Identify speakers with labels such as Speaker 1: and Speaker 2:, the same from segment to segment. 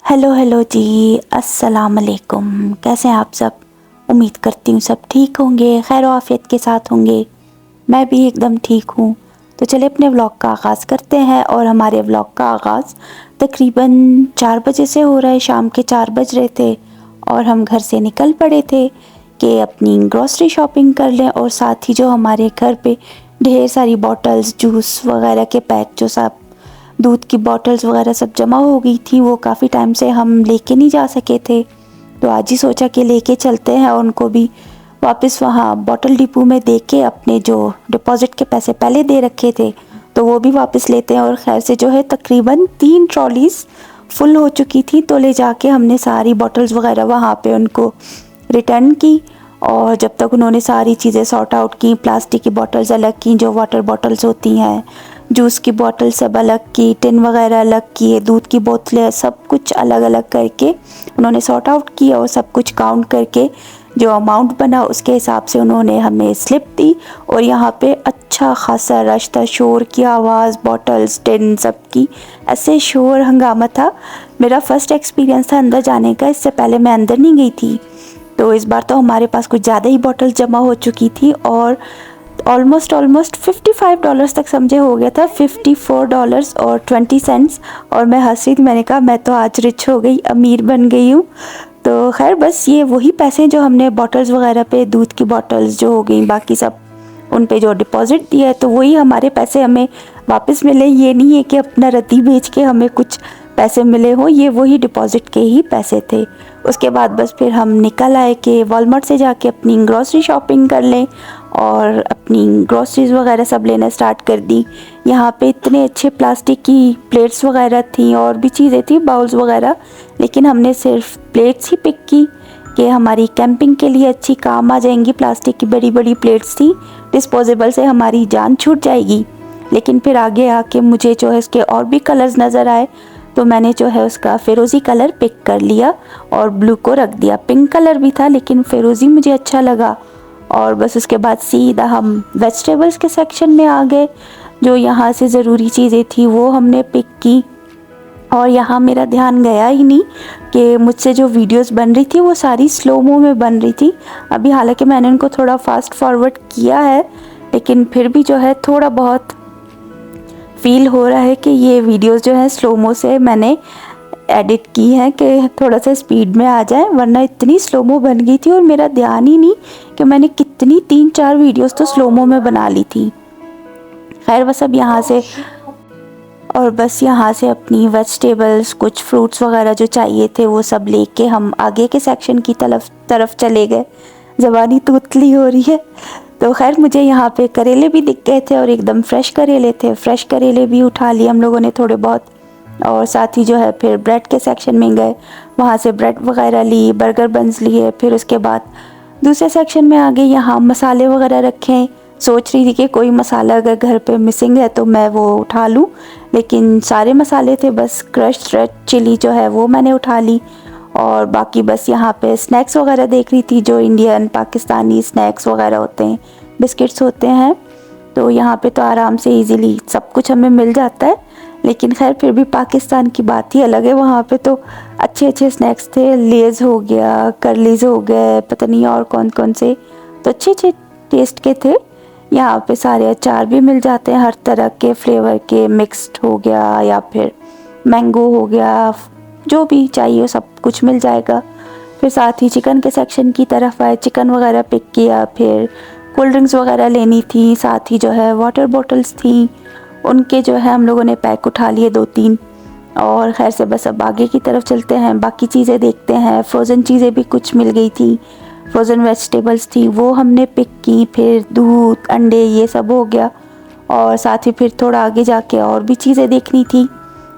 Speaker 1: Hello hello जी, अस्सलाम वालेकुम। कैसे हैं आप सब? उम्मीद करती हूँ सब ठीक होंगे, खैर आफियत के साथ होंगे। मैं भी एकदम ठीक हूँ। तो चलिए अपने व्लॉग का आगाज़ करते हैं। और हमारे व्लॉग का आगाज़ तकरीबन 4 बजे से हो रहा है। शाम के 4 बज रहे थे और हम घर से निकल पड़े थे कि अपनी ग्रॉसरी शॉपिंग कर लें। और साथ ही जो हमारे घर पे ढेर सारी बॉटल्स, जूस वगैरह के पैक, जो सब दूध की बॉटल्स वगैरह सब जमा हो गई थी, वो काफ़ी टाइम से हम लेके नहीं जा सके थे। तो आज ही सोचा कि लेके चलते हैं और उनको भी वापस वहाँ बॉटल डिपो में दे के अपने जो डिपॉज़िट के पैसे पहले दे रखे थे तो वो भी वापस लेते हैं। और खैर से जो है तकरीबन 3 ट्रॉलीज़ फुल हो चुकी थी, तो ले जाके हमने सारी बॉटल्स वगैरह वहाँ पे उनको रिटर्न की। और जब तक उन्होंने सारी चीज़ें सॉर्ट आउट की, प्लास्टिक की बॉटल्स अलग की, जो वाटर बॉटल्स होती हैं, जूस की बॉटल सब अलग की, टिन वगैरह अलग किए, दूध की बोतलें सब कुछ अलग अलग करके उन्होंने सॉर्ट आउट किया। और सब कुछ काउंट करके जो अमाउंट बना उसके हिसाब से उन्होंने हमें स्लिप दी। और यहाँ पे अच्छा खासा रश था, शोर की आवाज़, बॉटल्स, टिन सब की, ऐसे शोर हंगामा था। मेरा फ़र्स्ट एक्सपीरियंस था अंदर जाने का, इससे पहले मैं अंदर नहीं गई थी। तो इस बार तो हमारे पास कुछ ज़्यादा ही बॉटल जमा हो चुकी थी और ऑलमोस्ट $55 तक समझे हो गया था, $54.20। और मैं हंस रही थी, मैंने कहा मैं तो आज रिच हो गई, अमीर बन गई हूँ। तो खैर बस ये वही पैसे जो हमने बॉटल्स वगैरह पे, दूध की बॉटल्स जो हो गई, बाकी सब उन पे जो डिपॉज़िट दिया है तो वही हमारे पैसे हमें वापस मिले। ये नहीं है कि अपना रद्दी बेच के हमें कुछ पैसे मिले हों, ये वही डिपॉज़िट के ही पैसे थे। उसके बाद बस फिर हम निकल आए कि वॉलमार्ट से जाके अपनी ग्रॉसरी शॉपिंग कर लें और अपनी ग्रॉसरीज वगैरह सब लेना स्टार्ट कर दी। यहाँ पे इतने अच्छे प्लास्टिक की प्लेट्स वगैरह थी और भी चीज़ें थी, बाउल्स वगैरह, लेकिन हमने सिर्फ प्लेट्स ही पिक की कि हमारी कैंपिंग के लिए अच्छी काम आ जाएंगी। प्लास्टिक की बड़ी बड़ी प्लेट्स थी, डिस्पोजेबल से हमारी जान छूट जाएगी। लेकिन फिर आगे आके मुझे जो है इसके और भी कलर्स नज़र आए, तो मैंने जो है उसका फ़िरोज़ी कलर पिक कर लिया और ब्लू को रख दिया। पिंक कलर भी था लेकिन फ़िरोज़ी मुझे अच्छा लगा। और बस उसके बाद सीधा हम वेजिटेबल्स के सेक्शन में आ गए। जो यहाँ से ज़रूरी चीज़ें थी वो हमने पिक की। और यहाँ मेरा ध्यान गया ही नहीं कि मुझसे जो वीडियोस बन रही थी वो सारी स्लोमो में बन रही थी। अभी हालांकि मैंने उनको थोड़ा फास्ट फॉरवर्ड किया है, लेकिन फिर भी जो है थोड़ा बहुत फील हो रहा है कि ये वीडियोस जो है स्लोमो से मैंने एडिट की है कि थोड़ा सा स्पीड में आ जाए, वरना इतनी स्लोमो बन गई थी और मेरा ध्यान ही नहीं कि मैंने कितनी 3-4 वीडियोस तो स्लोमो में बना ली थी। खैर बस अब यहाँ से अपनी वेजिटेबल्स, कुछ फ्रूट्स वगैरह जो चाहिए थे वो सब लेके हम आगे के सेक्शन की तरफ चले गए। ज़बानी तूतली हो रही है। तो खैर मुझे यहाँ पे करेले भी दिख गए थे और एकदम फ्रेश करेले थे। फ्रेश करेले भी उठा लिए हम लोगों ने थोड़े बहुत। और साथ ही जो है फिर ब्रेड के सेक्शन में गए, वहाँ से ब्रेड वगैरह ली, बर्गर बन्स लिए। फिर उसके बाद दूसरे सेक्शन में आ गए, यहाँ मसाले वगैरह रखे। सोच रही थी कि कोई मसाला अगर घर पे मिसिंग है तो मैं वो उठा लूँ, लेकिन सारे मसाले थे, बस क्रश्ड रेड चिली जो है वो मैंने उठा ली। और बाकी बस यहाँ पे स्नैक्स वगैरह देख रही थी, जो इंडियन पाकिस्तानी स्नैक्स वगैरह होते हैं, बिस्किट्स होते हैं। तो यहाँ पे तो आराम से इजीली सब कुछ हमें मिल जाता है। लेकिन खैर फिर भी पाकिस्तान की बात ही अलग है, वहाँ पे तो अच्छे अच्छे स्नैक्स थे। लेज़ हो गया, कर्लीज़ हो गए, पता नहीं और कौन कौन से, तो अच्छे अच्छे टेस्ट के थे। यहाँ पे सारे अचार भी मिल जाते हैं, हर तरह के फ्लेवर के, मिक्स्ड हो गया या फिर मैंगो हो गया, जो भी चाहिए सब कुछ मिल जाएगा। फिर साथ ही चिकन के सेक्शन की तरफ आए, चिकन वगैरह पिक किया। फिर कोल्ड ड्रिंक्स वगैरह लेनी थी, साथ ही जो है वाटर बॉटल्स थी, उनके जो है हम लोगों ने पैक उठा लिए 2-3। और खैर से बस अब आगे की तरफ चलते हैं, बाकी चीज़ें देखते हैं। फ्रोज़न चीज़ें भी कुछ मिल गई थी, फ्रोज़न वेजिटेबल्स थी, वो हमने पिक की। फिर दूध, अंडे, ये सब हो गया। और साथ ही फिर थोड़ा आगे जाके और भी चीज़ें देखनी थी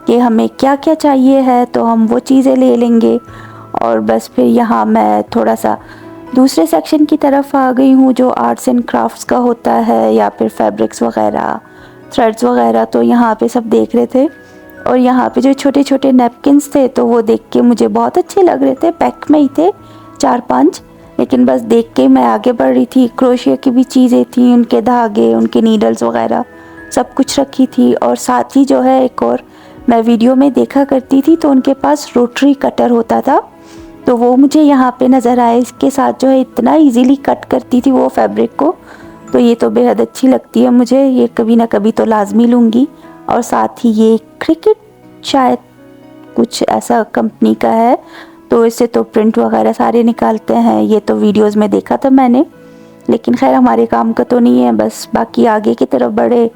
Speaker 1: कि हमें क्या क्या चाहिए है, तो हम वो चीज़ें ले लेंगे। और बस फिर यहाँ मैं थोड़ा सा दूसरे सेक्शन की तरफ आ गई हूँ, जो आर्ट्स एंड क्राफ्ट्स का होता है, या फिर फैब्रिक्स वगैरह, थ्रेड्स वगैरह। तो यहाँ पे सब देख रहे थे। और यहाँ पे जो छोटे छोटे नैपकिन्स थे तो वो देख के मुझे बहुत अच्छे लग रहे थे, पैक में ही थे 4-5, लेकिन बस देख के मैं आगे बढ़ रही थी। क्रोशिया की भी चीज़ें थी, उनके धागे, उनके नीडल्स वगैरह सब कुछ रखी थी। और साथ ही जो है एक और मैं वीडियो में देखा करती थी तो उनके पास रोटरी कटर होता था, तो वो मुझे यहाँ पे नज़र आए। इसके साथ जो है इतना इजीली कट करती थी वो फैब्रिक को, तो ये तो बेहद अच्छी लगती है मुझे, ये कभी ना कभी तो लाजमी लूँगी। और साथ ही ये क्रिकेट शायद कुछ ऐसा कंपनी का है, तो इससे तो प्रिंट वगैरह सारे निकालते हैं, ये तो वीडियोस में देखा था मैंने, लेकिन खैर हमारे काम का तो नहीं है। बस बाकी आगे की तरफ बढ़े,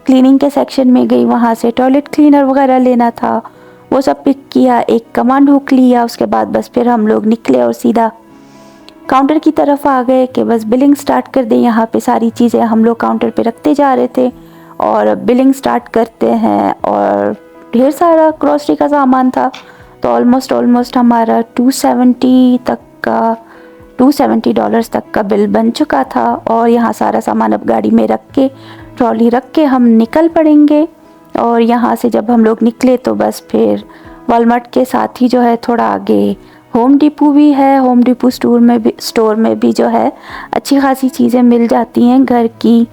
Speaker 1: क्लीनिंग के सेक्शन में गई, वहाँ से टॉयलेट क्लीनर वगैरह लेना था, वो सब पिक किया, एक कमांड हुक लिया, उसके बाद बस फिर हम लोग निकले और सीधा काउंटर की तरफ आ गए कि बस बिलिंग स्टार्ट कर दें। यहाँ पे सारी चीज़ें हम लोग काउंटर पे रखते जा रहे थे और बिलिंग स्टार्ट करते हैं, और ढेर सारा ग्रॉसरी का सामान था, तो ऑलमोस्ट हमारा $270 तक का बिल बन चुका था। और यहाँ सारा सामान अब गाड़ी में रख के, ट्रॉली रख के हम निकल पड़ेंगे। और यहाँ से जब हम लोग निकले तो बस फिर वॉलमार्ट के साथ ही जो है थोड़ा आगे होम डिपो भी है। होम डिपो स्टोर में भी जो है अच्छी खासी चीज़ें मिल जाती हैं, घर की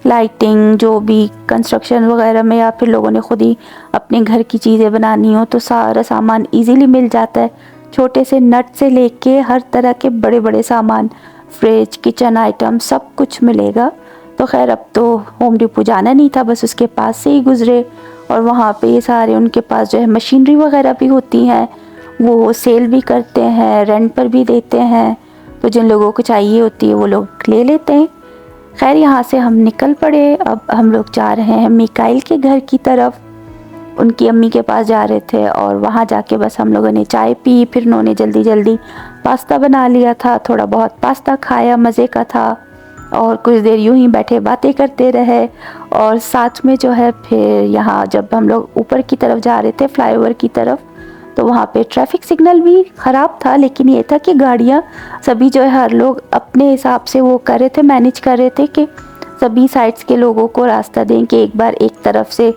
Speaker 1: लाइटिंग, जो भी कंस्ट्रक्शन वगैरह में, या फिर लोगों ने खुद ही अपने घर की चीज़ें बनानी हो तो सारा सामान इजीली मिल जाता है, छोटे से नट से लेके हर तरह के बड़े बड़े सामान, फ्रिज, किचन आइटम, सब कुछ मिलेगा। तो खैर अब तो होम डिपो जाना नहीं था, बस उसके पास से ही गुजरे, और वहाँ पे ये सारे उनके पास जो है मशीनरी वगैरह भी होती हैं, वो सेल भी करते हैं, रेंट पर भी देते हैं, तो जिन लोगों को चाहिए होती है वो लोग ले लेते हैं। खैर यहाँ से हम निकल पड़े। अब हम लोग जा रहे हैं मिकाइल के घर की तरफ, उनकी अम्मी के पास जा रहे थे, और वहाँ जाके बस हम लोगों ने चाय पी, फिर उन्होंने जल्दी जल्दी पास्ता बना लिया था, थोड़ा बहुत पास्ता खाया, मज़े का था, और कुछ देर यूं ही बैठे बातें करते रहे। और साथ में जो है फिर यहाँ जब हम लोग ऊपर की तरफ जा रहे थे, फ्लाईओवर की तरफ, तो वहाँ पे ट्रैफिक सिग्नल भी ख़राब था, लेकिन ये था कि गाड़ियाँ सभी जो है हर लोग अपने हिसाब से वो कर रहे थे, मैनेज कर रहे थे कि सभी साइड्स के लोगों को रास्ता दें, कि एक बार एक तरफ से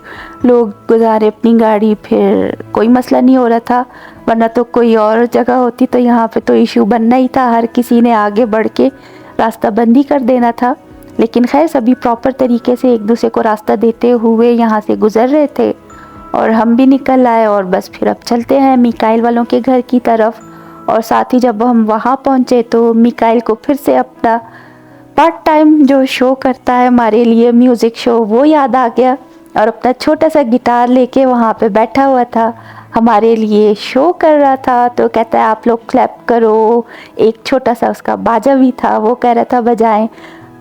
Speaker 1: लोग गुजारे अपनी गाड़ी, फिर कोई मसला नहीं हो रहा था। वरना तो कोई और जगह होती तो यहाँ पे तो इशू बनना ही था, हर किसी ने आगे बढ़ के रास्ता बंद ही कर देना था। लेकिन खैर सभी प्रॉपर तरीके से एक दूसरे को रास्ता देते हुए यहाँ से गुजर रहे थे, और हम भी निकल आए, और बस फिर अब चलते हैं मिकाइल वालों के घर की तरफ। और साथ ही जब हम वहाँ पहुँचे तो मिकाइल को फिर से अपना पार्ट टाइम जो शो करता है हमारे लिए, म्यूज़िक शो, वो याद आ गया, और अपना छोटा सा गिटार लेके वहाँ पे बैठा हुआ था, हमारे लिए शो कर रहा था। तो कहता है आप लोग क्लैप करो, एक छोटा सा उसका बाजा भी था, वो कह रहा था बजाएं।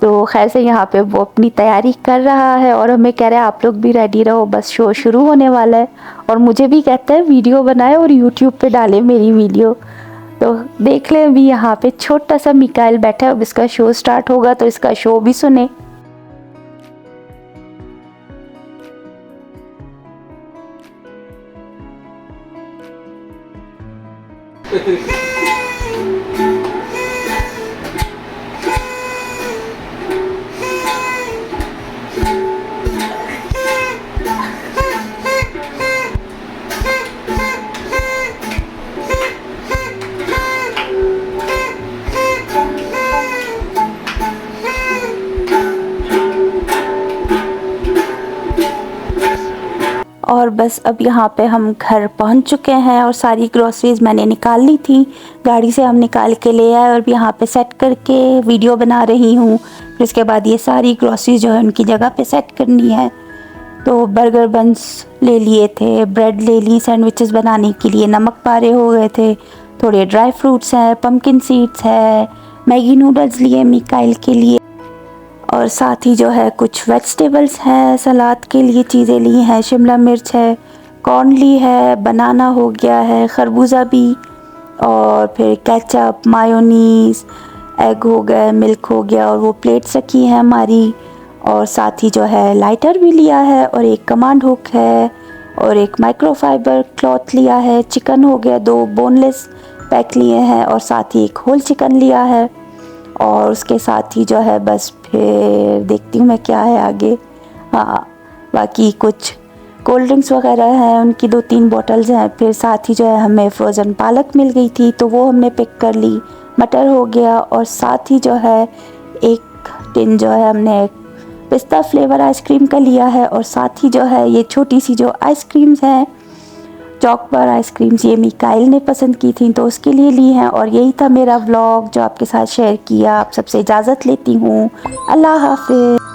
Speaker 1: तो खैर से यहाँ पे वो अपनी तैयारी कर रहा है, और हमें कह रहा है आप लोग भी रेडी रहो, बस शो शुरू होने वाला है। और मुझे भी कहता है वीडियो बनाए और यूट्यूब पे डाले मेरी वीडियो। तो देख लें अभी यहाँ पे छोटा सा मिकाइल बैठा है, अब इसका शो स्टार्ट होगा तो इसका शो भी सुने। और बस अब यहाँ पे हम घर पहुँच चुके हैं, और सारी ग्रॉसरीज मैंने निकाल ली थी, गाड़ी से हम निकाल के ले आए, और यहाँ पे सेट करके वीडियो बना रही हूँ। फिर इसके बाद ये सारी ग्रॉसरीज जो है उनकी जगह पे सेट करनी है। तो बर्गर बन्स ले लिए थे, ब्रेड ले ली सैंडविचेस बनाने के लिए, नमक पारे हो गए थे, थोड़े ड्राई फ्रूट्स हैं, पम्पकिन सीड्स है, मैगी नूडल्स लिए मिकाइल के लिए, और साथ ही जो है कुछ वेजिटेबल्स हैं, सलाद के लिए चीज़ें ली हैं, शिमला मिर्च है, कॉर्न ली है, बनाना हो गया है, खरबूजा भी, और फिर केचप, मायोनीज़, एग हो गया, मिल्क हो गया, और वो प्लेट्स रखी हैं हमारी। और साथ ही जो है लाइटर भी लिया है, और एक कमांड हुक है, और एक माइक्रोफाइबर क्लॉथ लिया है, चिकन हो गया, 2 बोनलेस पैक लिए हैं, और साथ ही एक होल चिकन लिया है। और उसके साथ ही जो है बस फिर देखती हूँ मैं क्या है आगे। हाँ, बाकी कुछ कोल्ड ड्रिंक्स वगैरह हैं, उनकी 2-3 बॉटल्स हैं। फिर साथ ही जो है हमें फ्रोज़न पालक मिल गई थी तो वो हमने पिक कर ली, मटर हो गया, और साथ ही जो है एक टिन जो है हमने पिस्ता फ्लेवर आइसक्रीम का लिया है, और साथ ही जो है ये छोटी सी जो आइसक्रीम्स हैं चॉकबार आइसक्रीम्स ये मिकाइल ने पसंद की थी तो उसके लिए ली हैं। और यही था मेरा व्लॉग जो आपके साथ शेयर किया। आप सबसे इजाज़त लेती हूँ। अल्लाह हाफिज़।